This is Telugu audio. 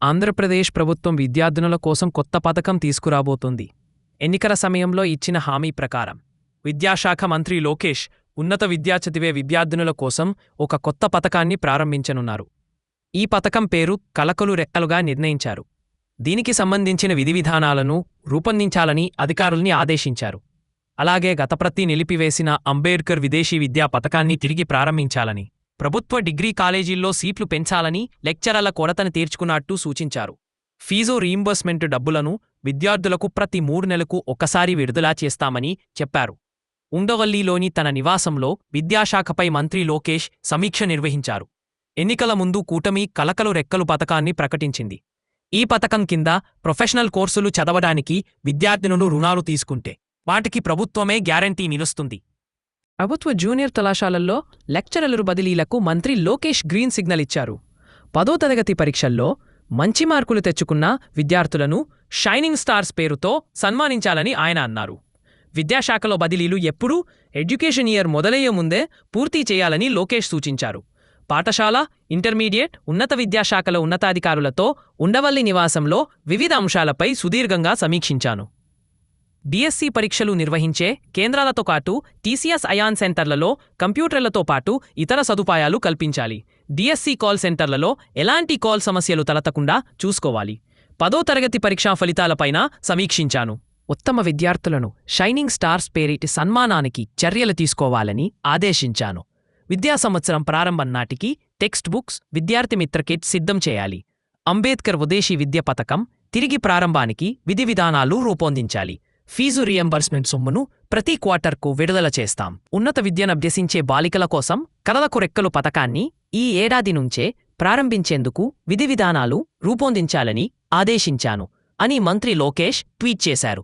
ఆంధ్రప్రదేశ్ ప్రభుత్వం విద్యార్థినుల కోసం కొత్త పథకం తీసుకురాబోతోంది. ఎన్నికల సమయంలో ఇచ్చిన హామీ ప్రకారం విద్యాశాఖ మంత్రి లోకేష్ ఉన్నత విద్యా చదివే విద్యార్థినుల కోసం ఒక కొత్త పథకాన్ని ప్రారంభించనున్నారు. ఈ పథకం పేరు కలకలు రెక్కలుగా నిర్ణయించారు. దీనికి సంబంధించిన విధివిధానాలను రూపొందించాలని అధికారుల్ని ఆదేశించారు. అలాగే గతప్రతి నిలిపివేసిన అంబేడ్కర్ విదేశీ విద్యా పథకాన్ని తిరిగి ప్రారంభించాలని, ప్రభుత్వ డిగ్రీ కాలేజీల్లో సీట్లు పెంచాలని, లెక్చరర్ల కొరతను తీర్చుకున్నట్టు సూచించారు. ఫీజు రీయింబర్స్మెంట్ డబ్బులను విద్యార్థులకు ప్రతి 3 నెలలకు ఒకసారి విడుదల చేస్తామని చెప్పారు. ఉండవల్లిలోని తన నివాసంలో విద్యాశాఖపై మంత్రి లోకేష్ సమీక్ష నిర్వహించారు. ఎన్నికల ముందు కూటమి కలకలు రెక్కలు పథకాన్ని ప్రకటించింది. ఈ పథకం కింద ప్రొఫెషనల్ కోర్సులు చదవడానికి విద్యార్థినులు రుణాలు తీసుకుంటే వాటికి ప్రభుత్వమే గ్యారంటీ నిలుస్తుంది. ప్రభుత్వ జూనియర్ కళాశాలల్లో లెక్చరర్ల బదిలీలకు మంత్రి లోకేష్ గ్రీన్ సిగ్నల్ ఇచ్చారు. 10వ తరగతి పరీక్షల్లో మంచి మార్కులు తెచ్చుకున్న విద్యార్థులను షైనింగ్ స్టార్స్ పేరుతో సన్మానించాలని ఆయన అన్నారు. విద్యాశాఖలో బదిలీలు ఎప్పుడూ ఎడ్యుకేషన్ ఇయర్ మొదలయ్యే ముందే పూర్తి చేయాలని లోకేష్ సూచించారు. పాఠశాల, ఇంటర్మీడియట్, ఉన్నత విద్యాశాఖల ఉన్నతాధికారులతో ఉండవల్లి నివాసంలో వివిధ అంశాలపై సుదీర్ఘంగా సమీక్షించాను. బీఎస్సీ పరీక్షలు నిర్వహించే కేంద్రాలతో పాటు టీసీఎస్ అయాన్ సెంటర్లలో కంప్యూటర్లతో పాటు ఇతర సదుపాయాలు కల్పించాలి. డిఎస్సీ కాల్ సెంటర్లలో ఎలాంటి కాల్ సమస్యలు తలెత్తకుండా చూసుకోవాలి. 10వ తరగతి పరీక్షా ఫలితాలపైన సమీక్షించాను. ఉత్తమ విద్యార్థులను షైనింగ్ స్టార్స్ పేరిటి సన్మానానికి చర్యలు తీసుకోవాలని ఆదేశించాను. విద్యా సంవత్సరం ప్రారంభం నాటికి టెక్స్ట్ బుక్స్, విద్యార్థి మిత్ర కిట్ సిద్ధం చేయాలి. అంబేద్కర్ విదేశీ విద్య పథకం తిరిగి ప్రారంభానికి విధి విధానాలు రూపొందించాలి. ఫీజు రీయింబర్స్మెంట్ సొమ్మును ప్రతి క్వార్టర్కు విడుదల చేస్తాం. ఉన్నత విద్యనభ్యసించే బాలికల కోసం కలలకు రెక్కలు పథకాన్ని ఈ ఏడాది నుంచే ప్రారంభించేందుకు విధి విధానాలు రూపొందించాలని ఆదేశించాను అని మంత్రి లోకేష్ ట్వీట్ చేశారు.